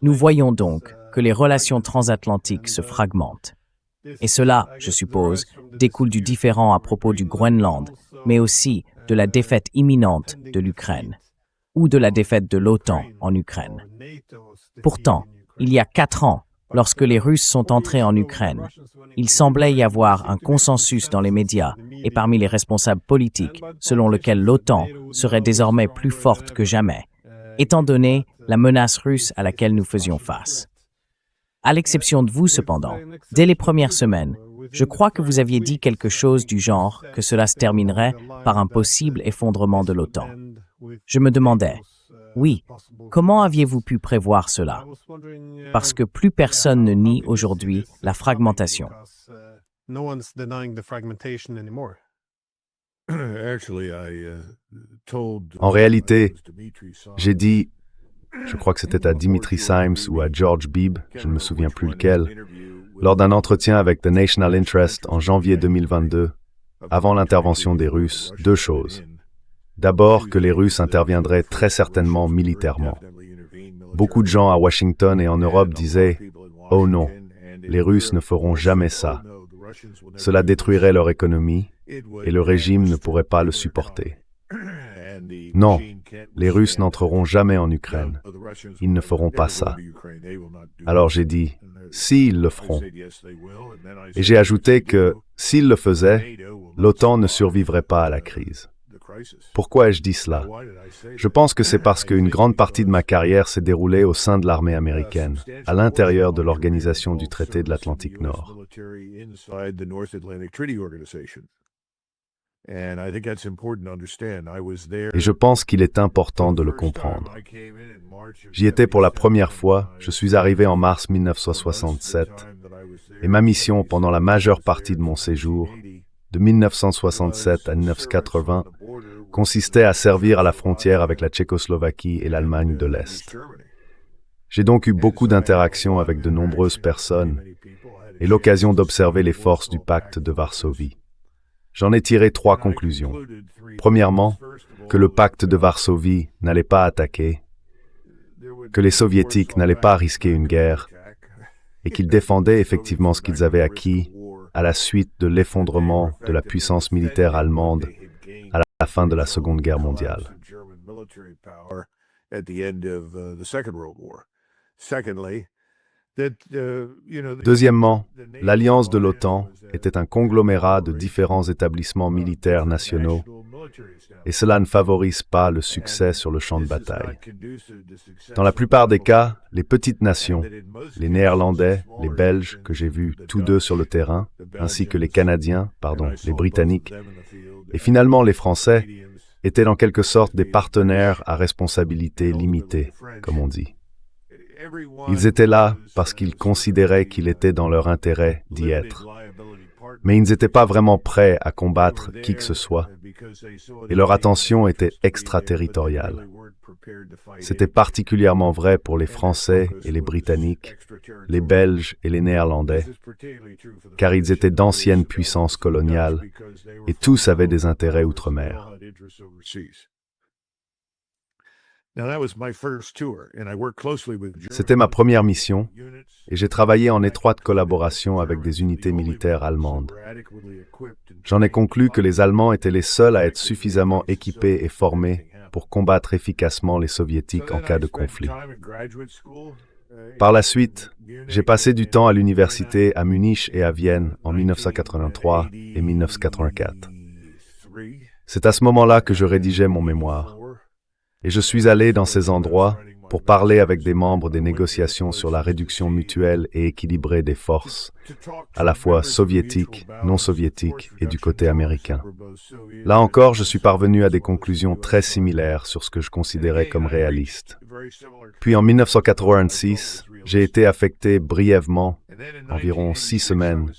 Nous voyons donc que les relations transatlantiques se fragmentent. Et cela, je suppose, découle du différend à propos du Groenland, mais aussi de la défaite imminente de l'Ukraine, ou de la défaite de l'OTAN en Ukraine. Pourtant, il y a 4 ans, lorsque les Russes sont entrés en Ukraine, il semblait y avoir un consensus dans les médias et parmi les responsables politiques selon lequel l'OTAN serait désormais plus forte que jamais, étant donné la menace russe à laquelle nous faisions face. À l'exception de vous, cependant, dès les premières semaines, je crois que vous aviez dit quelque chose du genre que cela se terminerait par un possible effondrement de l'OTAN. Je me demandais, oui, comment aviez-vous pu prévoir cela? Parce que plus personne ne nie aujourd'hui la fragmentation. En réalité, j'ai dit, je crois que c'était à Dimitri Simes ou à George Beebe, je ne me souviens plus lequel, lors d'un entretien avec The National Interest en janvier 2022, avant l'intervention des Russes, 2 choses. D'abord, que les Russes interviendraient très certainement militairement. Beaucoup de gens à Washington et en Europe disaient « Oh non, les Russes ne feront jamais ça. Cela détruirait leur économie et le régime ne pourrait pas le supporter. » Non, les Russes n'entreront jamais en Ukraine. Ils ne feront pas ça. Alors j'ai dit « Si, ils le feront. » Et j'ai ajouté que, s'ils le faisaient, l'OTAN ne survivrait pas à la crise. Pourquoi ai-je dit cela? Je pense que c'est parce qu'une grande partie de ma carrière s'est déroulée au sein de l'armée américaine, à l'intérieur de l'organisation du traité de l'Atlantique Nord. Et je pense qu'il est important de le comprendre. J'y étais pour la première fois, je suis arrivé en mars 1967, et ma mission pendant la majeure partie de mon séjour, de 1967 à 1980, consistait à servir à la frontière avec la Tchécoslovaquie et l'Allemagne de l'Est. J'ai donc eu beaucoup d'interactions avec de nombreuses personnes et l'occasion d'observer les forces du pacte de Varsovie. J'en ai tiré 3 conclusions. Premièrement, que le pacte de Varsovie n'allait pas attaquer, que les Soviétiques n'allaient pas risquer une guerre et qu'ils défendaient effectivement ce qu'ils avaient acquis à la suite de l'effondrement de la puissance militaire allemande à la fin de la Seconde Guerre mondiale. Deuxièmement, l'alliance de l'OTAN était un conglomérat de différents établissements militaires nationaux et cela ne favorise pas le succès sur le champ de bataille. Dans la plupart des cas, les petites nations, les Néerlandais, les Belges, que j'ai vus tous 2 sur le terrain, ainsi que les les Britanniques, et finalement les Français, étaient en quelque sorte des partenaires à responsabilité limitée, comme on dit. Ils étaient là parce qu'ils considéraient qu'il était dans leur intérêt d'y être. Mais ils n'étaient pas vraiment prêts à combattre qui que ce soit, et leur attention était extraterritoriale. C'était particulièrement vrai pour les Français et les Britanniques, les Belges et les Néerlandais, car ils étaient d'anciennes puissances coloniales et tous avaient des intérêts outre-mer. C'était ma première mission et j'ai travaillé en étroite collaboration avec des unités militaires allemandes. J'en ai conclu que les Allemands étaient les seuls à être suffisamment équipés et formés pour combattre efficacement les Soviétiques en cas de conflit. Par la suite, j'ai passé du temps à l'université à Munich et à Vienne en 1983 et 1984. C'est à ce moment-là que je rédigeais mon mémoire. Et je suis allé dans ces endroits pour parler avec des membres des négociations sur la réduction mutuelle et équilibrée des forces, à la fois soviétiques, non soviétiques et du côté américain. Là encore, je suis parvenu à des conclusions très similaires sur ce que je considérais comme réaliste. Puis en 1986, j'ai été affecté brièvement, environ 6 semaines,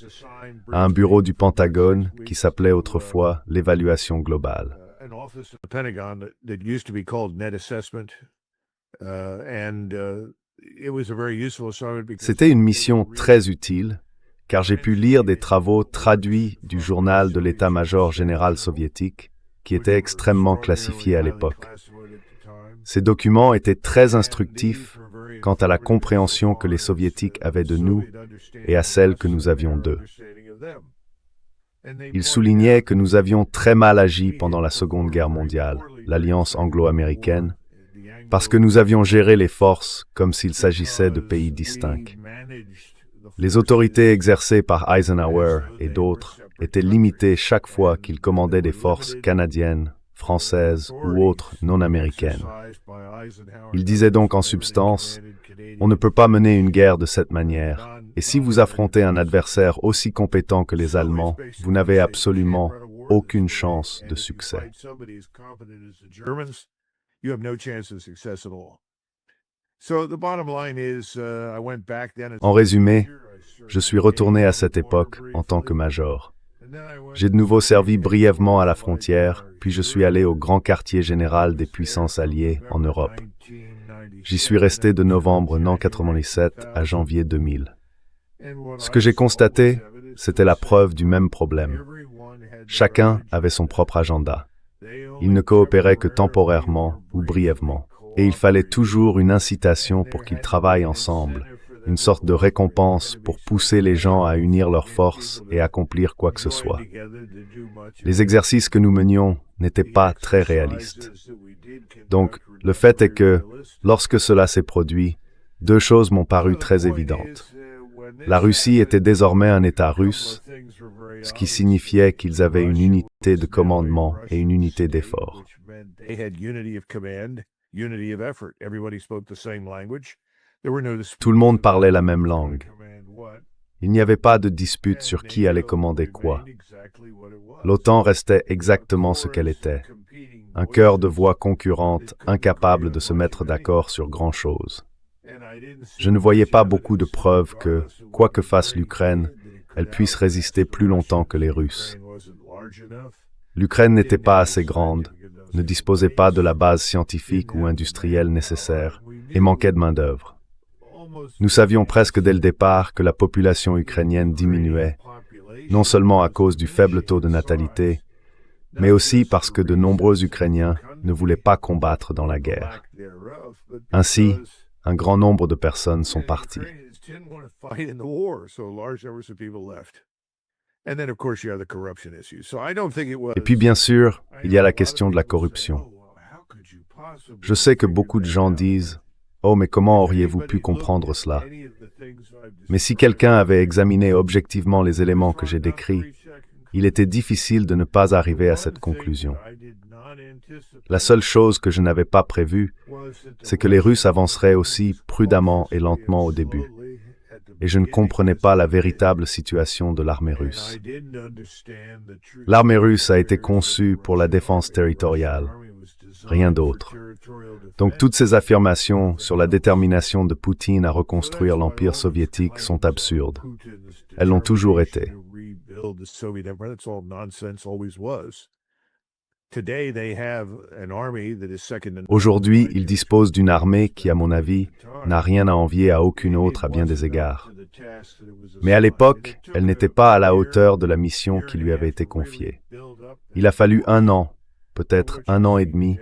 à un bureau du Pentagone qui s'appelait autrefois l'évaluation globale. C'était une mission très utile, car j'ai pu lire des travaux traduits du journal de l'état-major général soviétique, qui était extrêmement classifié à l'époque. Ces documents étaient très instructifs quant à la compréhension que les Soviétiques avaient de nous et à celle que nous avions d'eux. Ils soulignaient que nous avions très mal agi pendant la Seconde Guerre mondiale, l'Alliance anglo-américaine, parce que nous avions géré les forces comme s'il s'agissait de pays distincts. Les autorités exercées par Eisenhower et d'autres étaient limitées chaque fois qu'ils commandaient des forces canadiennes, françaises ou autres non américaines. Il disait donc en substance, on ne peut pas mener une guerre de cette manière, et si vous affrontez un adversaire aussi compétent que les Allemands, vous n'avez absolument aucune chance de succès. En résumé, je suis retourné à cette époque en tant que major. J'ai de nouveau servi brièvement à la frontière, puis je suis allé au grand quartier général des puissances alliées en Europe. J'y suis resté de novembre 1997 à janvier 2000. Ce que j'ai constaté, c'était la preuve du même problème. Chacun avait son propre agenda. Ils ne coopéraient que temporairement ou brièvement. Et il fallait toujours une incitation pour qu'ils travaillent ensemble, une sorte de récompense pour pousser les gens à unir leurs forces et accomplir quoi que ce soit. Les exercices que nous menions n'étaient pas très réalistes. Donc, le fait est que, lorsque cela s'est produit, deux choses m'ont paru très évidentes. La Russie était désormais un État russe, ce qui signifiait qu'ils avaient une unité de commandement et une unité d'effort. Tout le monde parlait la même langue. Il n'y avait pas de dispute sur qui allait commander quoi. L'OTAN restait exactement ce qu'elle était. Un chœur de voix concurrentes, incapable de se mettre d'accord sur grand-chose. Je ne voyais pas beaucoup de preuves que, quoi que fasse l'Ukraine, elle puisse résister plus longtemps que les Russes. L'Ukraine n'était pas assez grande, ne disposait pas de la base scientifique ou industrielle nécessaire et manquait de main-d'œuvre. Nous savions presque dès le départ que la population ukrainienne diminuait, non seulement à cause du faible taux de natalité, mais aussi parce que de nombreux Ukrainiens ne voulaient pas combattre dans la guerre. Ainsi, un grand nombre de personnes sont parties. Et puis bien sûr, il y a la question de la corruption. Je sais que beaucoup de gens disent « Oh, mais comment auriez-vous pu comprendre cela ?» Mais si quelqu'un avait examiné objectivement les éléments que j'ai décrits, il était difficile de ne pas arriver à cette conclusion. La seule chose que je n'avais pas prévue, c'est que les Russes avanceraient aussi prudemment et lentement au début. Et je ne comprenais pas la véritable situation de l'armée russe. L'armée russe a été conçue pour la défense territoriale, rien d'autre. Donc toutes ces affirmations sur la détermination de Poutine à reconstruire l'Empire soviétique sont absurdes. Elles l'ont toujours été. Aujourd'hui, ils disposent d'une armée qui, à mon avis, n'a rien à envier à aucune autre à bien des égards. Mais à l'époque, elle n'était pas à la hauteur de la mission qui lui avait été confiée. Il a fallu 1 an, peut-être 1 an et demi,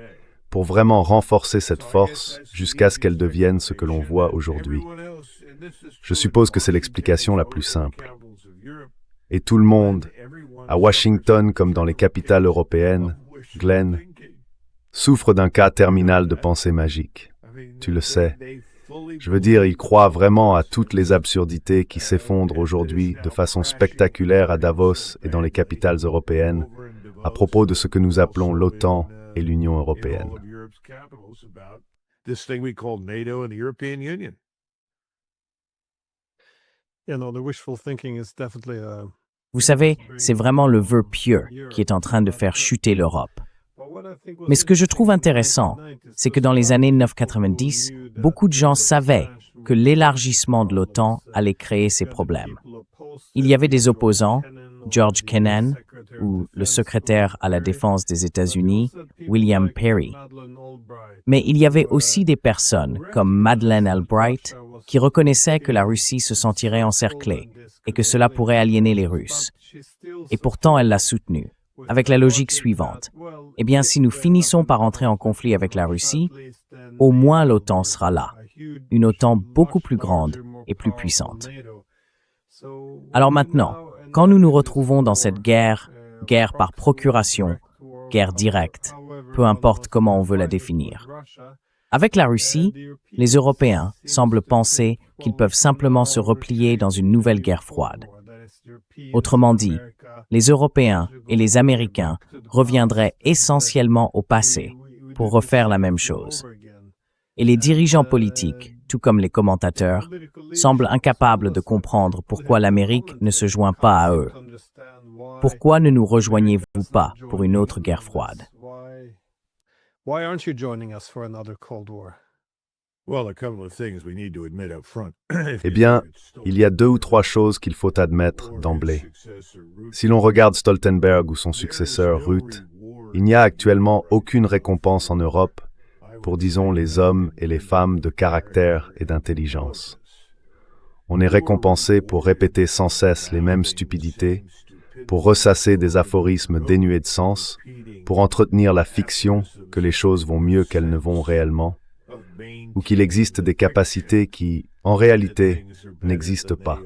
pour vraiment renforcer cette force jusqu'à ce qu'elle devienne ce que l'on voit aujourd'hui. Je suppose que c'est l'explication la plus simple. Et tout le monde, à Washington comme dans les capitales européennes, Glenn, souffre d'un cas terminal de pensée magique. Tu le sais. Je veux dire, il croit vraiment à toutes les absurdités qui s'effondrent aujourd'hui de façon spectaculaire à Davos et dans les capitales européennes à propos de ce que nous appelons l'OTAN et l'Union européenne. Vous savez, c'est vraiment le vœu pieux qui est en train de faire chuter l'Europe. Mais ce que je trouve intéressant, c'est que dans les années 1990, beaucoup de gens savaient que l'élargissement de l'OTAN allait créer ces problèmes. Il y avait des opposants, George Kennan, ou le secrétaire à la défense des États-Unis, William Perry. Mais il y avait aussi des personnes, comme Madeleine Albright, qui reconnaissaient que la Russie se sentirait encerclée et que cela pourrait aliéner les Russes. Et pourtant, elle l'a soutenu. avec la logique suivante. Eh bien, si nous finissons par entrer en conflit avec la Russie, au moins l'OTAN sera là, une OTAN beaucoup plus grande et plus puissante. Alors maintenant, quand nous nous retrouvons dans cette guerre par procuration, guerre directe, peu importe comment on veut la définir. Avec la Russie, les Européens semblent penser qu'ils peuvent simplement se replier dans une nouvelle guerre froide. Autrement dit, les Européens et les Américains reviendraient essentiellement au passé pour refaire la même chose. Et les dirigeants politiques, tout comme les commentateurs, semblent incapables de comprendre pourquoi l'Amérique ne se joint pas à eux. Pourquoi ne nous rejoignez-vous pas pour une autre guerre froide? Eh bien, il y a 2 ou 3 choses qu'il faut admettre d'emblée. Si l'on regarde Stoltenberg ou son successeur Rutte, il n'y a actuellement aucune récompense en Europe pour, disons, les hommes et les femmes de caractère et d'intelligence. On est récompensé pour répéter sans cesse les mêmes stupidités, pour ressasser des aphorismes dénués de sens, pour entretenir la fiction que les choses vont mieux qu'elles ne vont réellement, ou qu'il existe des capacités qui, en réalité, n'existent pas.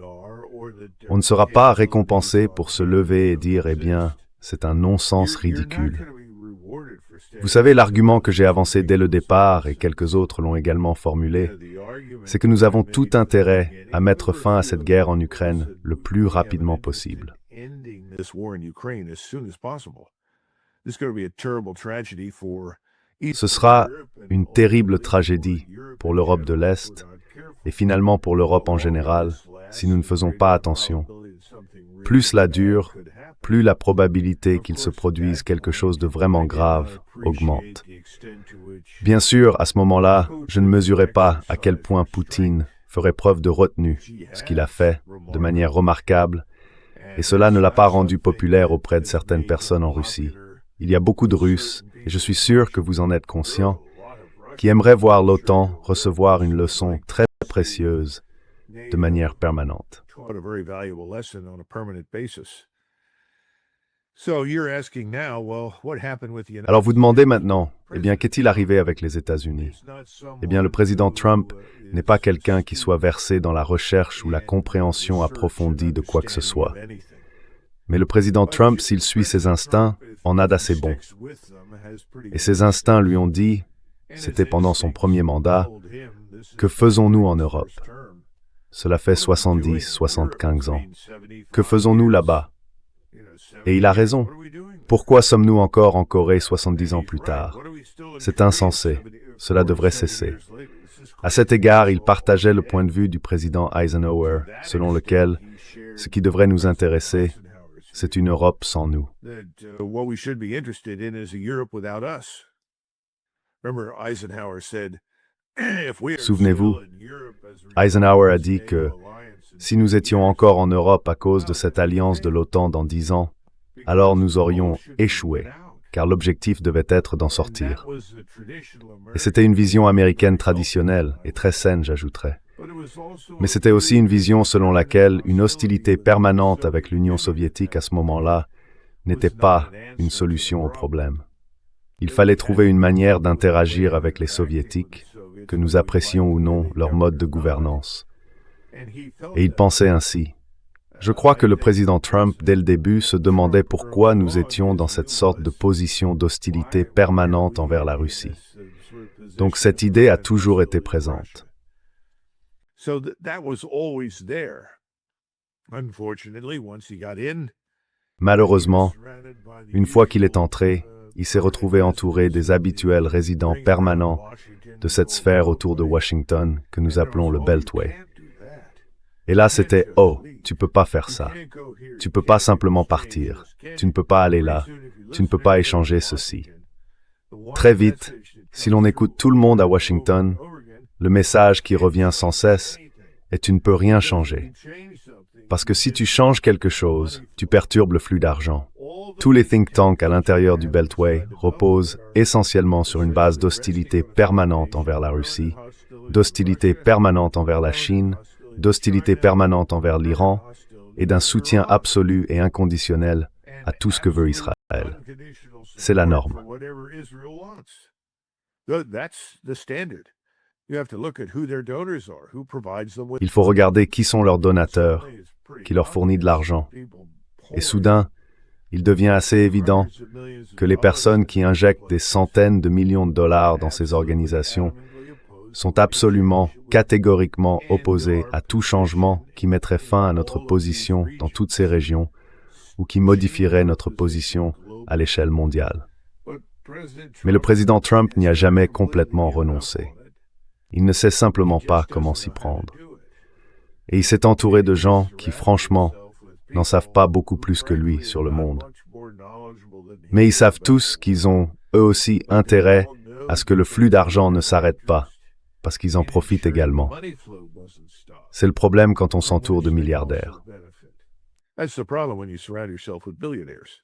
On ne sera pas récompensé pour se lever et dire « Eh bien, c'est un non-sens ridicule ». Vous savez, l'argument que j'ai avancé dès le départ, et quelques autres l'ont également formulé, c'est que nous avons tout intérêt à mettre fin à cette guerre en Ukraine le plus rapidement possible. Ce sera une terrible tragédie pour l'Europe de l'Est et finalement pour l'Europe en général si nous ne faisons pas attention. Plus cela dure, plus la probabilité qu'il se produise quelque chose de vraiment grave augmente. Bien sûr, à ce moment-là, je ne mesurais pas à quel point Poutine ferait preuve de retenue, ce qu'il a fait de manière remarquable, et cela ne l'a pas rendu populaire auprès de certaines personnes en Russie. Il y a beaucoup de Russes, et je suis sûr que vous en êtes conscients, qui aimeraient voir l'OTAN recevoir une leçon très précieuse de manière permanente. Alors vous demandez maintenant, eh bien, qu'est-il arrivé avec les États-Unis? Eh bien, le président Trump n'est pas quelqu'un qui soit versé dans la recherche ou la compréhension approfondie de quoi que ce soit. Mais le président Trump, s'il suit ses instincts, en a d'assez bons. Et ses instincts lui ont dit, c'était pendant son premier mandat, que faisons-nous en Europe? Cela fait 70, 75 ans. Que faisons-nous là-bas? Et il a raison. Pourquoi sommes-nous encore en Corée 70 ans plus tard? C'est insensé. Cela devrait cesser. À cet égard, il partageait le point de vue du président Eisenhower, selon lequel ce qui devrait nous intéresser, c'est une Europe sans nous. Souvenez-vous, Eisenhower a dit que si nous étions encore en Europe à cause de cette alliance de l'OTAN dans 10 ans, alors nous aurions échoué, car l'objectif devait être d'en sortir. Et c'était une vision américaine traditionnelle, et très saine, j'ajouterais. Mais c'était aussi une vision selon laquelle une hostilité permanente avec l'Union soviétique à ce moment-là n'était pas une solution au problème. Il fallait trouver une manière d'interagir avec les soviétiques, que nous apprécions ou non leur mode de gouvernance. Et il pensait ainsi. Je crois que le président Trump, dès le début, se demandait pourquoi nous étions dans cette sorte de position d'hostilité permanente envers la Russie. Donc cette idée a toujours été présente. Malheureusement, une fois qu'il est entré, il s'est retrouvé entouré des habituels résidents permanents de cette sphère autour de Washington que nous appelons le Beltway. Et là, c'était « Oh, tu peux pas faire ça. Tu peux pas simplement partir. Tu ne peux pas aller là. Tu ne peux pas échanger ceci. » Très vite, si l'on écoute tout le monde à Washington, le message qui revient sans cesse est « Tu ne peux rien changer. » Parce que si tu changes quelque chose, tu perturbes le flux d'argent. Tous les think tanks à l'intérieur du Beltway reposent essentiellement sur une base d'hostilité permanente envers la Russie, d'hostilité permanente envers la Chine, d'hostilité permanente envers l'Iran et d'un soutien absolu et inconditionnel à tout ce que veut Israël. C'est la norme. Il faut regarder qui sont leurs donateurs, qui leur fournit de l'argent. Et soudain, il devient assez évident que les personnes qui injectent des centaines de millions de dollars dans ces organisations sont absolument, catégoriquement opposées à tout changement qui mettrait fin à notre position dans toutes ces régions ou qui modifierait notre position à l'échelle mondiale. Mais le président Trump n'y a jamais complètement renoncé. Il ne sait simplement pas comment s'y prendre. Et il s'est entouré de gens qui, franchement, n'en savent pas beaucoup plus que lui sur le monde. Mais ils savent tous qu'ils ont, eux aussi, intérêt à ce que le flux d'argent ne s'arrête pas, parce qu'ils en profitent également. C'est le problème quand on s'entoure de milliardaires. That's the problem when you surround yourself with billionaires.